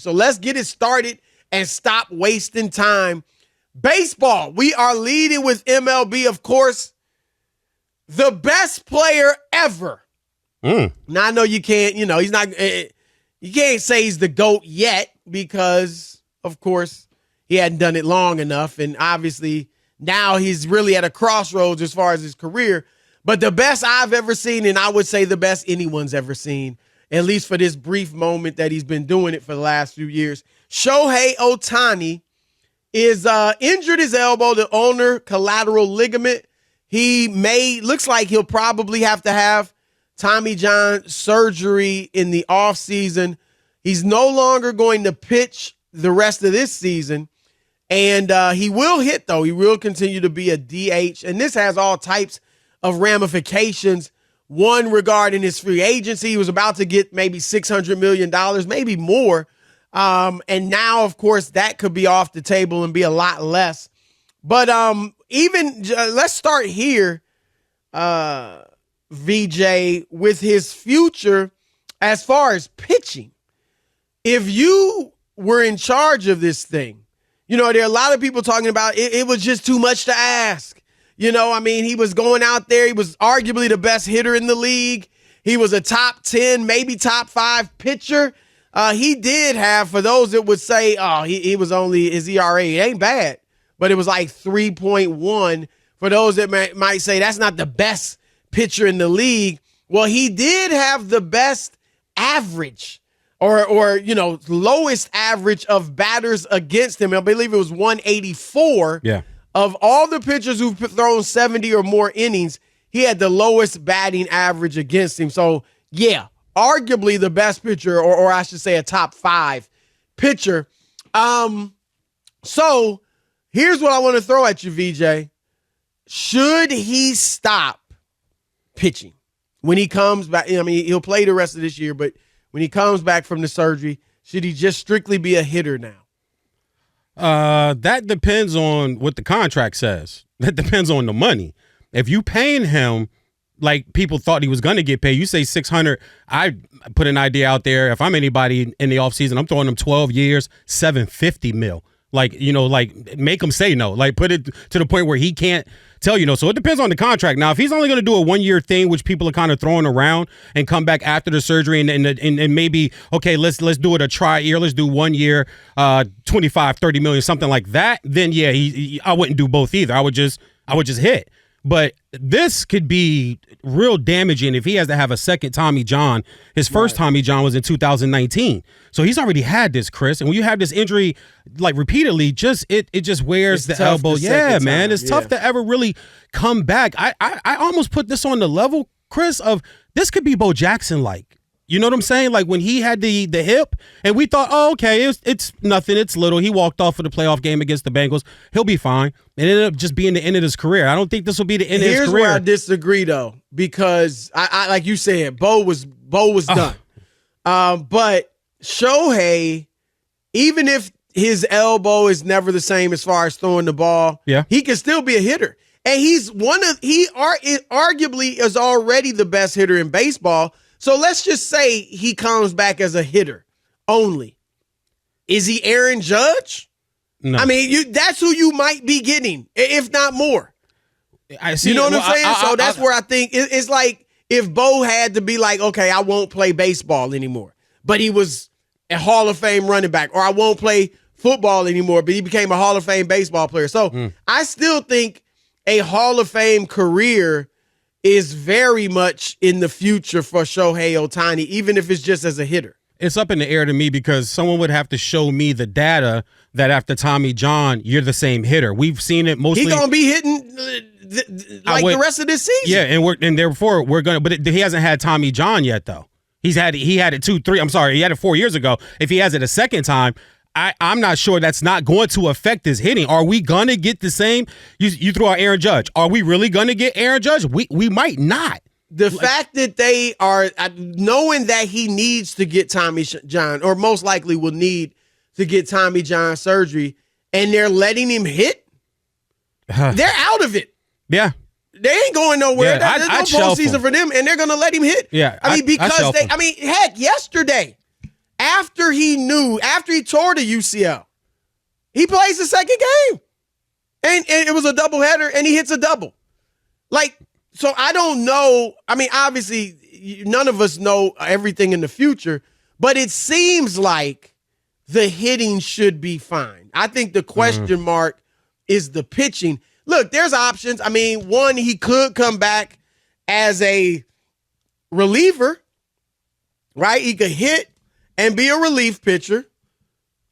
So let's get it started and stop wasting time. Baseball, we are leading with MLB, of course. The best player ever. Now, I know you can't, he's not, you can't say he's the GOAT yet because, of course, he hadn't done it long enough. And obviously, now he's really at a crossroads as far as his career. But the best I've ever seen, and I would say the best anyone's ever seen, at least for this brief moment that he's been doing it for the last few years, Shohei Ohtani is injured his elbow, the ulnar collateral ligament. Looks like he'll probably have to have Tommy John surgery in the offseason. He's no longer going to pitch the rest of this season. And he will hit, though. He will continue to be a DH. And this has all types of ramifications. One regarding his free agency. He was about to get maybe $600 million, maybe more. And now, of course, that could be off the table and be a lot less. But let's start here, VeeJay, with his future as far as pitching. If you were in charge of this thing, there are a lot of people talking about it was just too much to ask. He was going out there. He was arguably the best hitter in the league. He was a top 10, maybe top 5 pitcher. He did have, for those that would say, he was only, his ERA, it ain't bad, but it was like 3.1. For those that might say that's not the best pitcher in the league. Well, he did have the best average or lowest average of batters against him. I believe it was 184. Yeah. Of all the pitchers who've thrown 70 or more innings, he had the lowest batting average against him. So, yeah, arguably the best pitcher, or I should say a top 5 pitcher. So here's what I want to throw at you, VeeJay. Should he stop pitching when he comes back? He'll play the rest of this year, but when he comes back from the surgery, should he just strictly be a hitter now? That depends on what the contract says. That depends on the money. If you paying him like people thought he was going to get paid, you say 600. I put an idea out there. If I'm anybody in the offseason, I'm throwing him 12 years, 750 mil. Like make him say no. Like put it to the point where he can't tell you no. So it depends on the contract. Now, if he's only going to do a 1-year thing, which people are kind of throwing around, and come back after the surgery and maybe, okay, let's do it a tri-year. Let's do 1 year, 25, 30 million, something like that. Then yeah, I wouldn't do both either. I would just hit. But this could be real damaging if he has to have a second Tommy John. His first Tommy John was in 2019. So he's already had this, Chris. And when you have this injury like repeatedly, it just wears the elbow. Yeah, man. It's tough to ever really come back. I almost put this on the level, Chris, of this could be Bo Jackson like. You know what I'm saying? Like when he had the hip and we thought, oh, okay, it's nothing. It's little. He walked off for the playoff game against the Bengals. He'll be fine. And it ended up just being the end of his career. I don't think this will be the end of his career. Here's where I disagree, though, because I like you said, Bo was done. But Shohei, even if his elbow is never the same as far as throwing the ball, he can still be a hitter. And he arguably is already the best hitter in baseball. So let's just say he comes back as a hitter only. Is he Aaron Judge? No. I mean, that's who you might be getting, if not more. I see. You know what I'm saying? So that's where I think it's like if Bo had to be like, okay, I won't play baseball anymore, but he was a Hall of Fame running back, or I won't play football anymore, but he became a Hall of Fame baseball player. So I still think a Hall of Fame career is very much in the future for Shohei Ohtani, even if it's just as a hitter. It's up in the air to me because someone would have to show me the data that after Tommy John, you're the same hitter. We've seen it mostly. He's going to be hitting the rest of this season. Yeah, and therefore we're going to, but he hasn't had Tommy John yet, though. He had it 4 years ago. If he has it a second time, I'm not sure that's not going to affect his hitting. Are we going to get the same? You throw out Aaron Judge. Are we really going to get Aaron Judge? We might not. The fact that they are knowing that he needs to get Tommy John, or most likely will need to get Tommy John surgery, and they're letting him hit, they're out of it. Yeah. They ain't going nowhere. Yeah, There's no postseason for them, and they're going to let him hit. Yeah. Heck, yesterday, after he tore the UCL, he plays the second game. And it was a doubleheader, and he hits a double. Like, so I don't know. I mean, obviously, none of us know everything in the future, but it seems like the hitting should be fine. I think the question mark is the pitching. Look, there's options. I mean, one, he could come back as a reliever, right? He could hit and be a relief pitcher.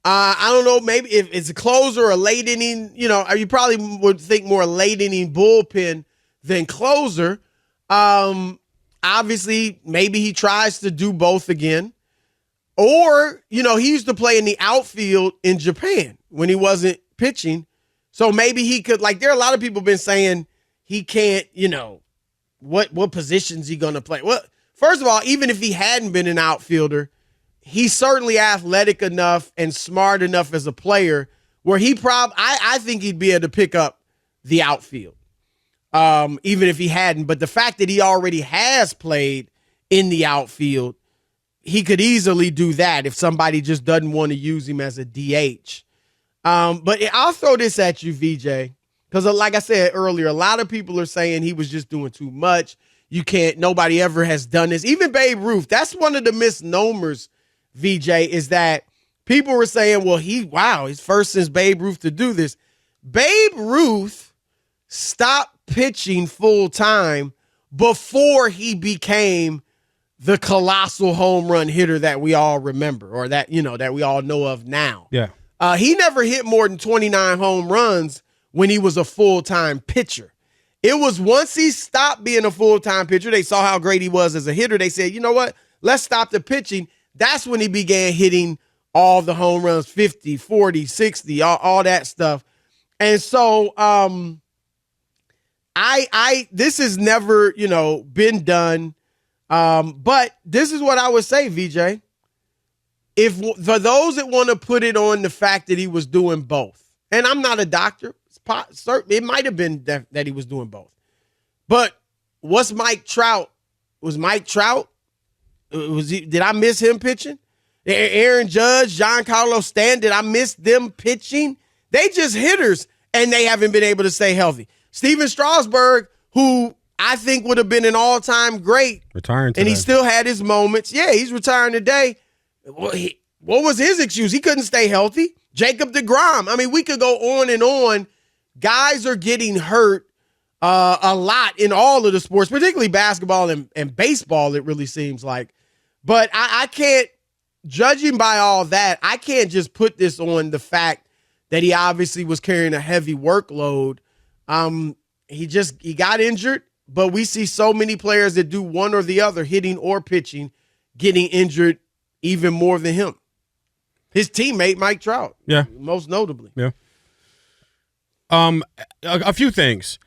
I don't know, maybe if it's a closer or a late inning, you probably would think more late inning bullpen than closer. Obviously, maybe he tries to do both again. Or, he used to play in the outfield in Japan when he wasn't pitching. So maybe he could, there are a lot of people been saying he can't, what positions he going to play? Well, first of all, even if he hadn't been an outfielder, he's certainly athletic enough and smart enough as a player where I think he'd be able to pick up the outfield, even if he hadn't. But the fact that he already has played in the outfield, he could easily do that if somebody just doesn't want to use him as a DH. But I'll throw this at you, VeeJay, because like I said earlier, a lot of people are saying he was just doing too much. Nobody ever has done this. Even Babe Ruth, that's one of the misnomers, VeeJay, is that people were saying, well, he's first since Babe Ruth to do this. Babe Ruth stopped pitching full time before he became the colossal home run hitter that we all remember, or that we all know of now. Yeah. He never hit more than 29 home runs when he was a full-time pitcher. It was once he stopped being a full-time pitcher, they saw how great he was as a hitter. They said, you know what? Let's stop the pitching. That's when he began hitting all the home runs, 50, 40, 60, all that stuff. And so this has never, been done. But this is what I would say, VeeJay. If for those that want to put it on the fact that he was doing both, and I'm not a doctor, it might have been that he was doing both. But what's Mike Trout? Was Mike Trout? Did I miss him pitching? Aaron Judge, Giancarlo Stanton, did I miss them pitching? They just hitters, and they haven't been able to stay healthy. Steven Strasburg, who I think would have been an all-time great, retiring today, and he still had his moments. Yeah, he's retiring today. What was his excuse? He couldn't stay healthy. Jacob deGrom. I mean, we could go on and on. Guys are getting hurt a lot in all of the sports, particularly basketball and baseball, it really seems like. But I can't, judging by all that, I can't just put this on the fact that he obviously was carrying a heavy workload. He got injured, but we see so many players that do one or the other, hitting or pitching, getting injured even more than him. His teammate, Mike Trout. Yeah. Most notably. Yeah. A few things.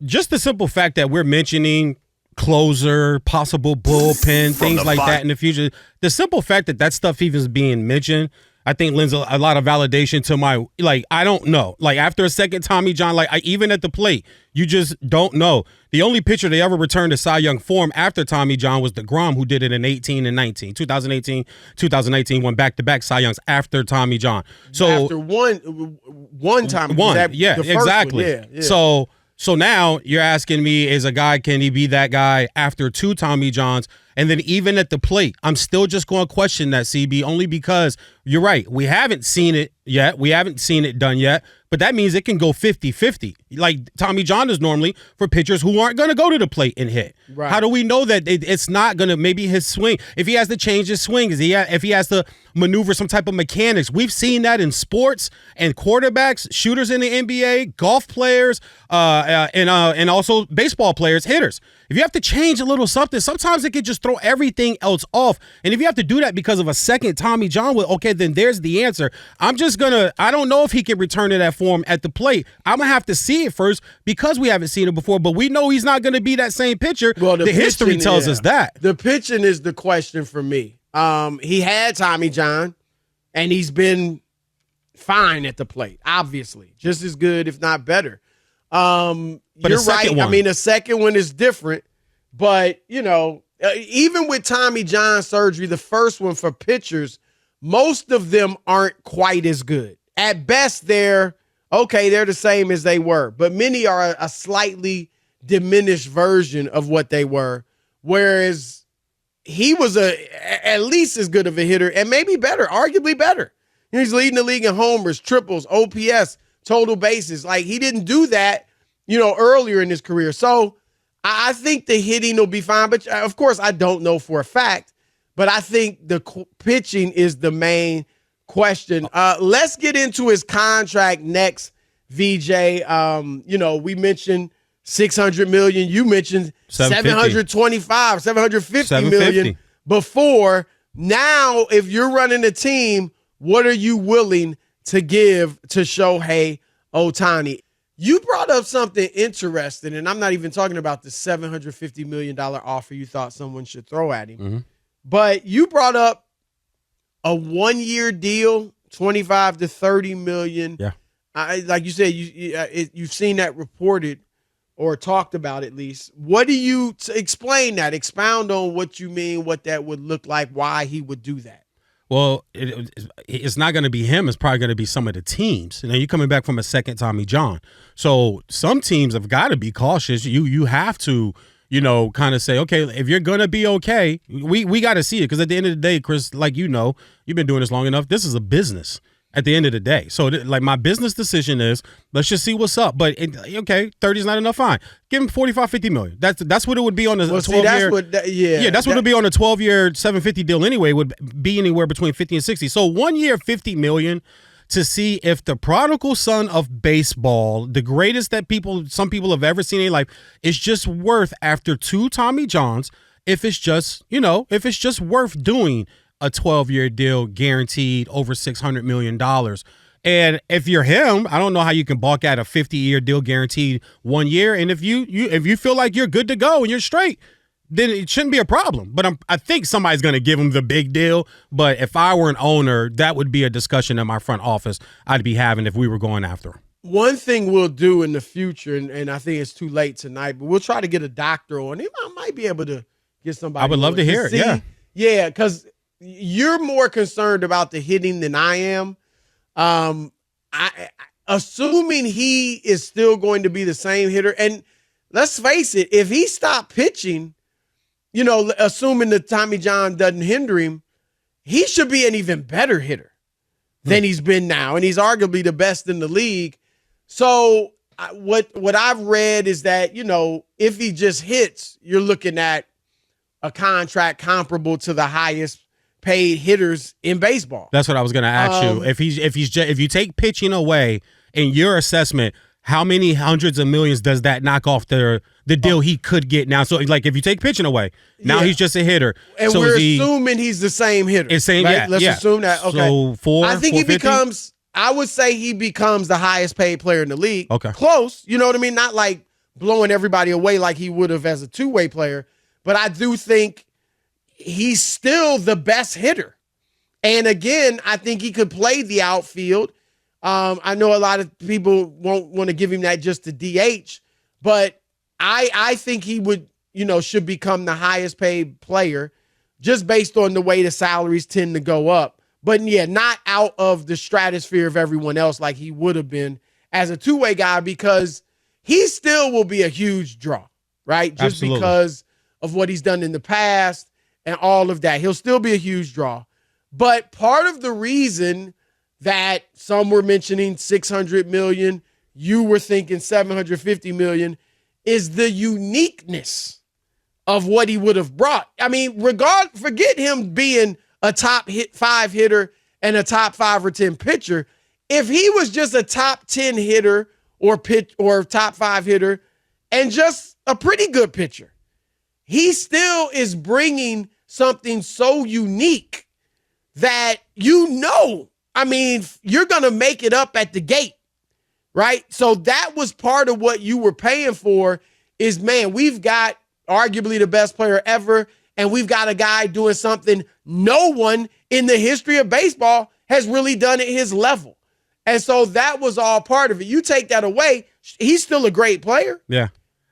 Just the simple fact that we're mentioning closer, possible bullpen, things like that in the future. The simple fact that stuff even is being mentioned, I think lends a lot of validation to my, I don't know. After a second Tommy John, even at the plate, you just don't know. The only pitcher they ever returned to Cy Young form after Tommy John was DeGrom, who did it in 18 and 19. 2018, 2019 won back-to-back Cy Youngs after Tommy John. So after one time. Yeah, exactly. One. Yeah. So now you're asking me, can he be that guy after two Tommy Johns? And then even at the plate, I'm still just going to question that, CB, only because you're right. We haven't seen it yet. We haven't seen it done yet. But that means it can go 50-50. Like Tommy John is normally for pitchers who aren't going to go to the plate and hit. Right. How do we know that it's not going to, maybe his swing, if he has to change his swing, if he has to maneuver some type of mechanics? We've seen that in sports and quarterbacks, shooters in the NBA, golf players, and also baseball players, hitters. If you have to change a little something, sometimes it can just throw everything else off. And if you have to do that because of a second Tommy John, then there's the answer. I don't know if he can return to that form at the plate. I'm going to have to see it first because we haven't seen it before, but we know he's not going to be that same pitcher. Well, the history tells us that. The pitching is the question for me. He had Tommy John, and he's been fine at the plate, obviously. Just as good, if not better. But you're right. I mean, the second one is different, but even with Tommy John surgery, the first one for pitchers most of them aren't quite as good. At best, they're the same as they were, but many are a slightly diminished version of what they were, whereas he was at least as good of a hitter and maybe better, arguably better. He's leading the league in homers, triples, OPS, total bases. Like, he didn't do that, earlier in his career. So I think the hitting will be fine, but of course I don't know for a fact, but I think the pitching is the main question. Let's get into his contract next, VJ. We mentioned $600 million. You mentioned 725, 750 million before. Now, if you're running a team, what are you willing to give to Shohei Ohtani? You brought up something interesting, and I'm not even talking about the $750 million offer you thought someone should throw at him. Mm-hmm. But you brought up a 1-year deal, 25 to 30 million. Yeah. Like you said, you've seen that reported or talked about at least. What do you explain that? Expound on what you mean, what that would look like, why he would do that. Well, it's not going to be him. It's probably going to be some of the teams. You're coming back from a second Tommy John. So some teams have got to be cautious. You have to, kind of say, okay, if you're going to be okay, we got to see it. Because at the end of the day, Chris, like you've been doing this long enough. This is a business at the end of the day. So my business decision is, let's just see what's up. But 30 is not enough. Fine. Give him 45, 50 million. That's what it would be on a 12-year. That's what it would be on a 12-year 750 deal anyway. Would be anywhere between 50 and 60. So 1 year, 50 million to see if the prodigal son of baseball, the greatest that some people have ever seen in life, is just worth, after 2 Tommy Johns, if it's just worth doing a 12-year deal guaranteed over $600 million. And if you're him, I don't know how you can balk at a 50-year deal guaranteed 1 year. And if you feel like you're good to go and you're straight, then it shouldn't be a problem. But I think somebody's going to give him the big deal. But if I were an owner, that would be a discussion in my front office I'd be having if we were going after him. One thing we'll do in the future, and I think it's too late tonight, but we'll try to get a doctor on him. I might be able to get somebody. I would love to hear it, yeah. Yeah, because you're more concerned about the hitting than I am. Assuming he is still going to be the same hitter, and let's face it, if he stopped pitching, assuming that Tommy John doesn't hinder him, he should be an even better hitter than he's been now, and he's arguably the best in the league. So what I've read is that, if he just hits, you're looking at a contract comparable to the highest paid hitters in baseball. That's what I was going to ask you. If you take pitching away, in your assessment, how many hundreds of millions does that knock off the deal he could get now? So, like, if you take pitching away, now he's just a hitter. And so we're assuming he's the same hitter. Right? Let's assume that. Okay. So I think he becomes, I would say he becomes the highest paid player in the league. Okay. Close. You know what I mean? Not like blowing everybody away like he would have as a two-way player. But I do think he's still the best hitter. And again, I think he could play the outfield. I know a lot of people won't want to give him that just to DH, but I think he would, should become the highest paid player just based on the way the salaries tend to go up. But yeah, not out of the stratosphere of everyone else like he would have been as a two-way guy, because he still will be a huge draw, right? Just Absolutely. Because of what he's done in the past and all of that. He'll still be a huge draw. But part of the reason that some were mentioning 600 million, you were thinking 750 million, is the uniqueness of what he would have brought. I mean, forget him being a top 5 hitter and a top 5 or 10 pitcher. If he was just a top 10 hitter or top 5 hitter and just a pretty good pitcher, he still is bringing something so unique that I mean, you're going to make it up at the gate, right? So that was part of what you were paying for is, man, we've got arguably the best player ever, and we've got a guy doing something no one in the history of baseball has really done at his level. And so that was all part of it. You take that away, he's still a great player. Yeah.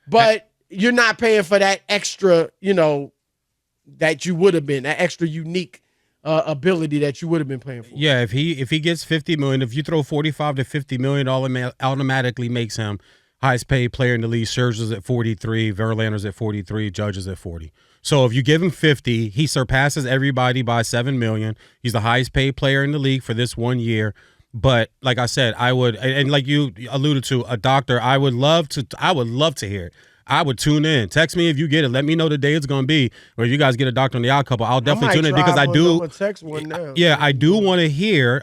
But you're not paying for that extra, that you would have been, that extra unique ability that you would have been playing for. Yeah, if he gets $50 million, if you throw $45 to $50 million, automatically makes him highest paid player in the league. Scherzer's at 43, Verlander's at 43, Judge is at 40. So if you give him 50, he surpasses everybody by $7 million. He's the highest paid player in the league for this 1 year. But like I said, I would, and like you alluded to, a doctor, I would love to hear it. I would tune in. Text me if you get it. Let me know the day it's going to be. Or if you guys get a Doctor on the Odd Couple, I'll definitely tune in because I do. Text one now. Yeah, I do want to hear.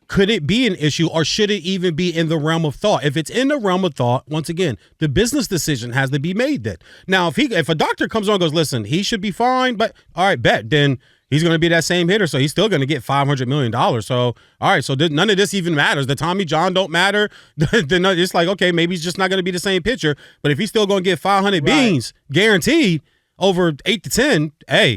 Could it be an issue, or should it even be in the realm of thought? If it's in the realm of thought, once again, the business decision has to be made then. Now, if a doctor comes on and goes, listen, he should be fine, but all right, bet, then he's going to be that same hitter, so he's still going to get $500 million. So, all right, so none of this even matters. The Tommy John don't matter. Then it's like, okay, maybe he's just not going to be the same pitcher, but if he's still going to get 500 beans guaranteed over 8 to 10, hey,